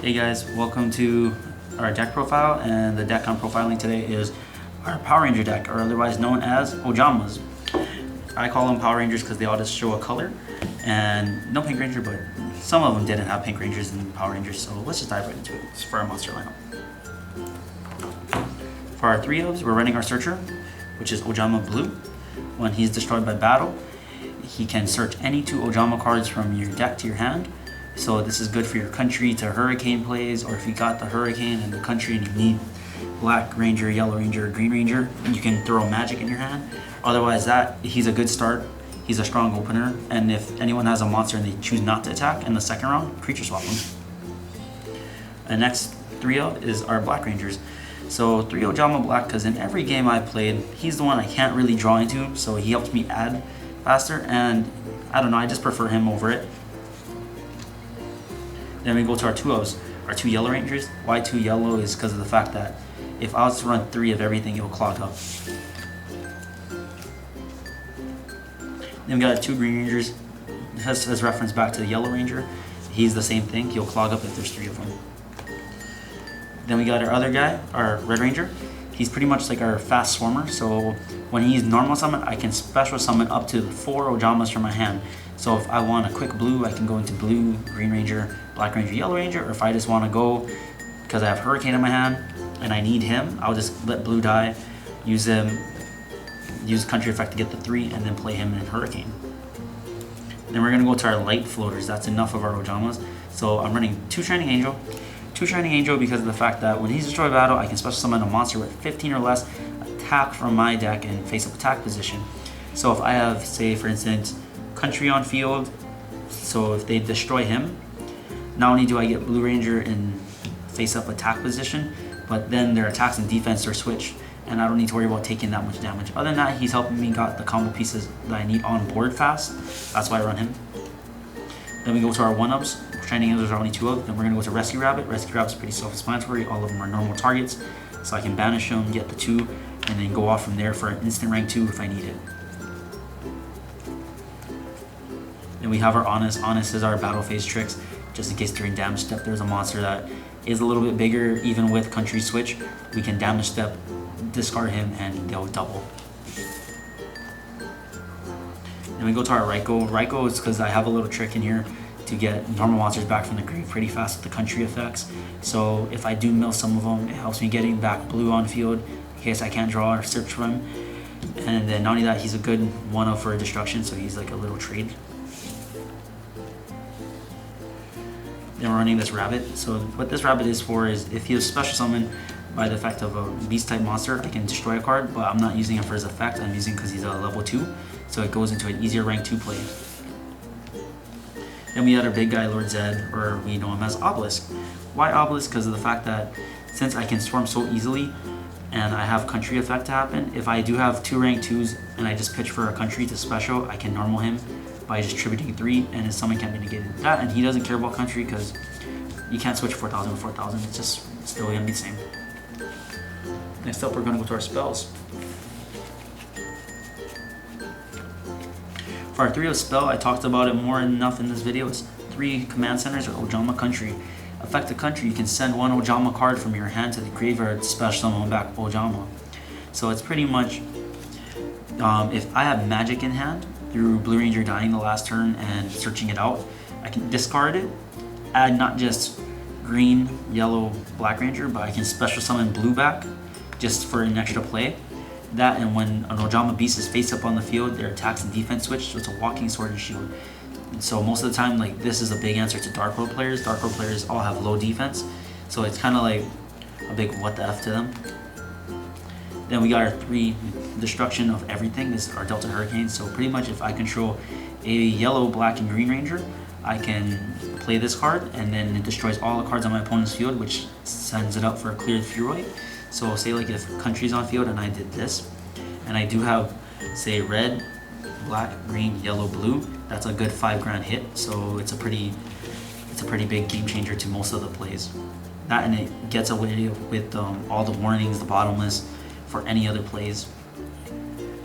Hey guys, welcome to our deck profile, and the deck I'm profiling today is our Power Ranger deck, or otherwise known as Ojamas. I call them Power Rangers because they all just show a color, and no Pink Ranger, but some of them didn't have Pink Rangers and Power Rangers, so let's just dive right into it. It's for our monster lineup. For our 3-ofs, we're running our Searcher, which is Ojama Blue. When he's destroyed by battle, he can search any 2 Ojama cards from your deck to your hand. So this is good for your country to hurricane plays, or if you got the hurricane in the country and you need Black Ranger, Yellow Ranger, Green Ranger, you can throw magic in your hand. Otherwise, he's a good start. He's a strong opener, and if anyone has a monster and they choose not to attack in the second round, creature swap them. The next 3-of is our Black Rangers. So 3 Ojama Black, because in every game I played, he's the one I can't really draw into, so he helps me add faster, and I don't know, I just prefer him over it. Then we go to our 2-ofs, our 2 Yellow Rangers. Why 2 yellow is because of the fact that if I was to run 3 of everything, it will clog up. Then we got 2 Green Rangers. As reference back to the Yellow Ranger, he's the same thing. He'll clog up if there's 3 of them. Then we got our other guy, our Red Ranger. He's pretty much like our fast swarmer, so when he's normal summon, I can special summon up to 4 Ojamas from my hand. So if I want a quick blue, I can go into blue, Green Ranger, Black Ranger, Yellow Ranger, or if I just want to go because I have Hurricane in my hand and I need him, I'll just let blue die, use country effect to get the 3, and then play him in Hurricane. Then we're going to go to our light floaters. That's enough of our Ojamas. So I'm running 2 Shining Angel. 2 Shining Angel because of the fact that when he's destroyed battle, I can special summon a monster with 15 or less attack from my deck and face up attack position. So if I have, say for instance, country on field, so if they destroy him, not only do I get Blue Ranger in face up attack position, but then their attacks and defense are switched, and I don't need to worry about taking that much damage. Other than that, he's helping me got the combo pieces that I need on board fast. That's why I run him. Then we go to our 1-ups. Shining Angels are only 2 of. Then we're going to go to Rescue Rabbit. Rescue Rabbit's pretty self-explanatory. All of them are normal targets, so I can banish them, get the 2, and then go off from there for an instant rank 2 if I need it. Then we have our Honest. Honest is our battle phase tricks, just in case during damage step there's a monster that is a little bit bigger. Even with country switch, we can damage step, discard him, and they'll double. Then we go to our Raiko. Raiko is because I have a little trick in here to get normal monsters back from the grave pretty fast with the country effects. So if I do mill some of them, it helps me getting back blue on field in case I can't draw or search for him. And then not only that, he's a good 1-of for destruction, so he's like a little trade. Then we're running this rabbit. So what this rabbit is for is if he is special summoned by the effect of a beast type monster, I can destroy a card, but I'm not using it for his effect. I'm using it because he's a level 2, so it goes into an easier rank 2 play. Then we had our big guy, Lord Zed, or we know him as Obelisk. Why Obelisk? Because of the fact that since I can swarm so easily and I have country effect to happen, if I do have 2 rank 2s and I just pitch for a country to special, I can normal him by just tributing 3, and his summon can't be negated. That, and he doesn't care about country because you can't switch 4,000 to 4,000. It's just still going to be the same. Next up, we're going to go to our spells. For our 3-of spell, I talked about it more enough in this video. It's 3 command centers or Ojama Country. Affect a country, you can send 1 Ojama card from your hand to the graveyard to special summon back Ojama. So it's pretty much, if I have magic in hand, through Blue Ranger dying the last turn and searching it out, I can discard it, add not just green, yellow, Black Ranger, but I can special summon blue back just for an extra play. That, and when an Ojama beast is face up on the field, their attacks and defense switch, so it's a walking sword and shield. And so most of the time, like, this is a big answer to Dark Road players. Dark Road players all have low defense, so it's kind of like a big what the F to them. Then we got our 3 destruction of everything. This is our Delta Hurricane. So pretty much if I control a yellow, black, and green ranger, I can play this card, and then it destroys all the cards on my opponent's field, which sends it up for a cleared Furoid. So say like if country's on field and I did this, and I do have, say, red, black, green, yellow, blue, that's a good 5 grand hit. So it's a pretty big game changer to most of the plays. That, and it gets away with all the warnings, the bottomless, for any other plays.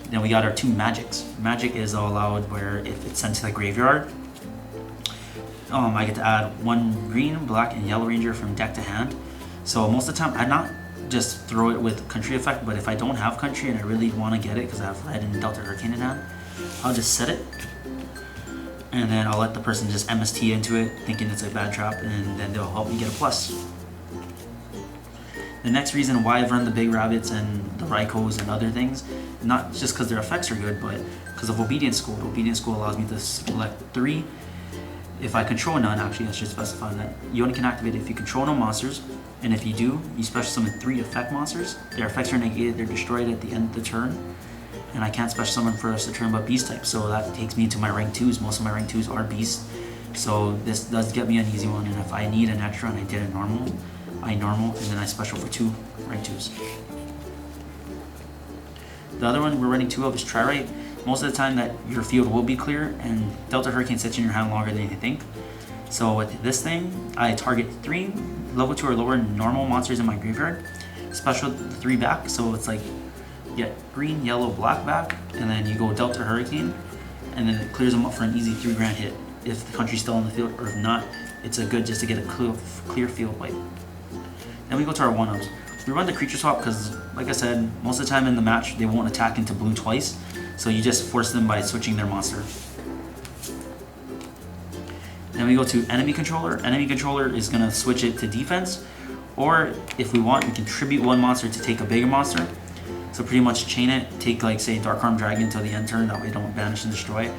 Then we got our 2 magics. Magic is allowed where if it's sent to the graveyard, I get to add 1 green, black, and yellow ranger from deck to hand. So most of the time, I not just throw it with country effect, but if I don't have country and I really want to get it because I have red and Delta Hurricane in hand, I'll just set it, and then I'll let the person just MST into it, thinking it's a bad trap, and then they'll help me get a plus. The next reason why I've run the big rabbits and the Raikos and other things, not just because their effects are good, but because of Obedience School. Obedience School allows me to select 3. If I control none, actually I should specify that. You only can activate it if you control no monsters, and if you do, you special summon 3 effect monsters. Their effects are negated, they're destroyed at the end of the turn, and I can't special summon for the rest of the turn but beast type, so that takes me to my rank 2s. Most of my rank 2s are beast, so this does get me an easy one, and if I need an extra and I did a normal, I normal, and then I special for 2 rank 2s. The other one we're running 2 of is Try Right. Most of the time that your field will be clear, and Delta Hurricane sits in your hand longer than you think. So with this thing, I target 3 level 2 or lower normal monsters in my graveyard, special 3 back, so it's like you get green, yellow, black back, and then you go Delta Hurricane, and then it clears them up for an easy 3 grand hit if the country's still on the field, or if not, it's a good just to get a clear field wipe. Then we go to our 1-ups. We run the creature swap because, like I said, most of the time in the match they won't attack into blue twice, so you just force them by switching their monster. Then we go to enemy controller. Enemy controller is going to switch it to defense, or if we want, we can tribute 1 monster to take a bigger monster. So pretty much chain it, take like say Dark-Armed Dragon till the end turn, that way don't banish and destroy.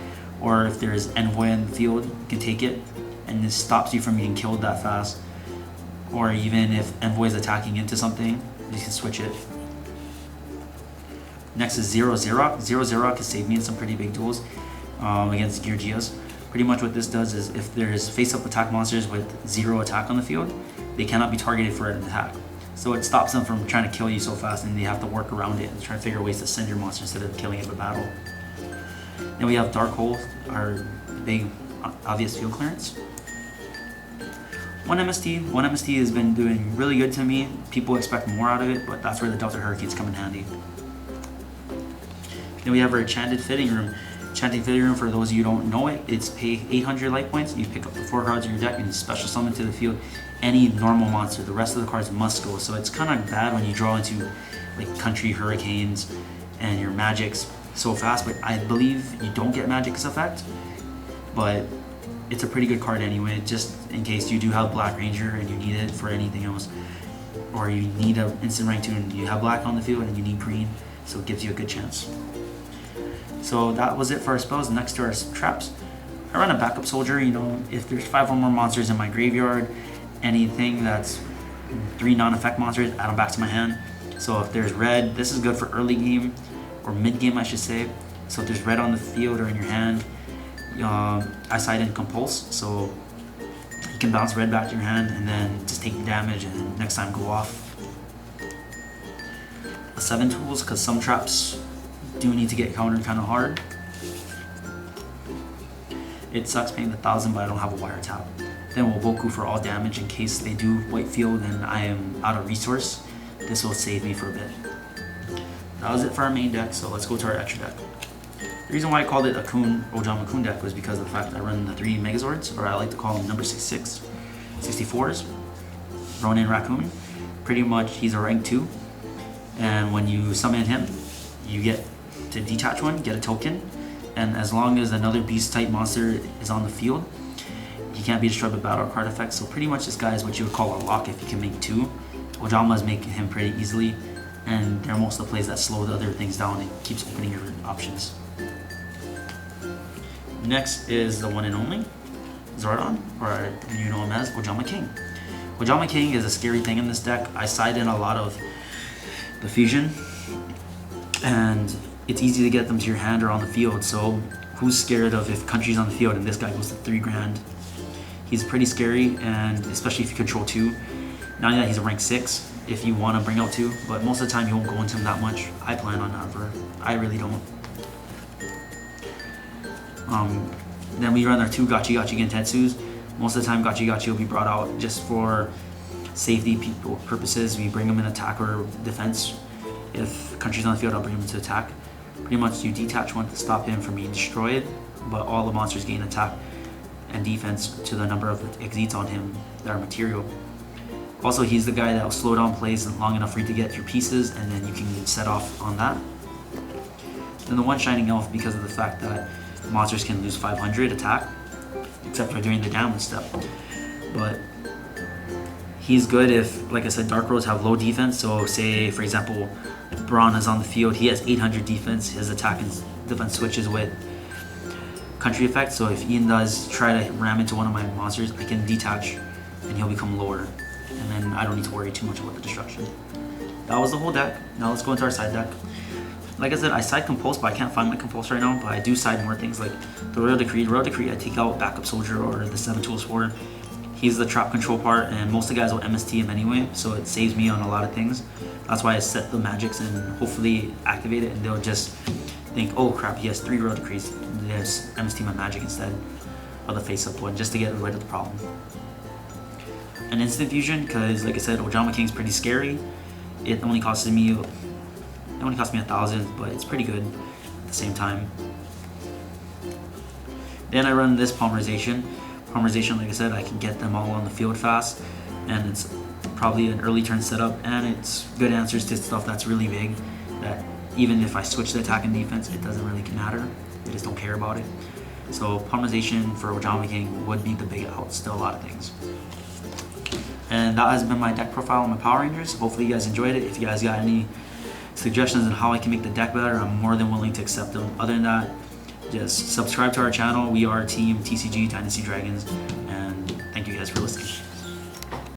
Or if there's Envoy in the field, you can take it, and this stops you from getting killed that fast. Or even if Envoy is attacking into something, you can switch it. Next is Zero Zerok. Zero Zerok has saved me in some pretty big duels against Geargias. Pretty much what this does is if there's face-up attack monsters with 0 attack on the field, they cannot be targeted for an attack. So it stops them from trying to kill you so fast, and they have to work around it and try to figure ways to send your monster instead of killing it in battle. Then we have Dark Hole, our big obvious field clearance. 1 MST has been doing really good to me. People expect more out of it, but that's where the Delta Hurricanes come in handy. Then we have our Enchanted Fitting Room. Enchanted Fitting Room, for those of you who don't know it, it's pay 800 life points. You pick up the 4 cards in your deck and you special summon to the field any normal monster. The rest of the cards must go. So it's kind of bad when you draw into like Country Hurricanes and your Magics so fast, but I believe you don't get Magic's effect. But it's a pretty good card anyway, just in case you do have Black Ranger and you need it for anything else, or you need an instant rank 2 and you have black on the field and you need green, so it gives you a good chance. So that was it for our spells. Next to our traps, I run a backup soldier. You know, if there's 5 or more monsters in my graveyard, anything that's 3 non-effect monsters, add them back to my hand. So if there's red, this is good for early game, or mid game I should say. So if there's red on the field or in your hand, I side in Compulse, so you can bounce red back to your hand and then just take the damage and next time go off. A 7 tools, because some traps do need to get countered kind of hard. It sucks paying the 1,000, but I don't have a wiretap. Then we'll Boku for all damage in case they do white field and I am out of resource. This will save me for a bit. That was it for our main deck, so let's go to our extra deck. The reason why I called it a Ojama Kun deck was because of the fact that I run the 3 Megazords, or I like to call them number 66, 64s. Ronin Raccoon. Pretty much he's a rank 2, and when you summon him, you get to detach 1, get a token, and as long as another beast type monster is on the field, he can't be destroyed by battle card effects. So pretty much this guy is what you would call a lock if you can make 2. Ojama is making him pretty easily, and they're most of the plays that slow the other things down and keeps opening your options. Next is the one and only Zordon, or you know him as Ojama King. Ojama King is a scary thing in this deck. I side in a lot of the fusion, and it's easy to get them to your hand or on the field, so who's scared of if country's on the field and this guy goes to 3 grand? He's pretty scary, and especially if you control 2. Not only that, he's a rank 6 if you want to bring out 2, but most of the time you won't go into him that much. I plan on never. I really don't. Then we run our 2 Gachi Gachi Gentetsus. Most of the time Gachi Gachi will be brought out just for safety purposes. We bring them in attack or defense. If country's on the field, I'll bring him to attack. Pretty much you detach 1 to stop him from being destroyed, but all the monsters gain attack. and defense to the number of exits on him that are material. Also, he's the guy that will slow down plays long enough for you to get your pieces, and then you can set off on that. Then the one shining elf, because of the fact that monsters can lose 500 attack, except for during the damage step. But he's good if, like I said, Dark Roads have low defense. So say, for example, Braun is on the field, he has 800 defense, his attack and defense switches with country effect. So if Ian does try to ram into one of my monsters, I can detach and he'll become lower. And then I don't need to worry too much about the destruction. That was the whole deck. Now let's go into our side deck. Like I said, I side Compulse, but I can't find my Compulse right now. But I do side more things like the Royal Decree. Royal Decree, I take out Backup Soldier or the 7 Tools Sword. He's the trap control part, and most of the guys will MST him anyway, so it saves me on a lot of things. That's why I set the magics and hopefully activate it, and they'll just think, oh crap, he has 3 Royal Decrees. There's MST my magic instead of the face-up one, just to get rid of the problem. An instant fusion, because like I said, Ojama King's pretty scary. It only cost me 1,000, but it's pretty good at the same time. Then I run this Polymerization. Polymerization, like I said, I can get them all on the field fast, and it's probably an early turn setup, and it's good answers to stuff that's really big, that even if I switch the attack and defense, it doesn't really matter. They just don't care about it. So Polymerization for Ojama King would be the big out, still a lot of things. And that has been my deck profile on my Power Rangers. Hopefully you guys enjoyed it. If you guys got any suggestions on how I can make the deck better, I'm more than willing to accept them. Other than that, just subscribe to our channel. We are Team TCG Dynasty Dragons, and thank you guys for listening.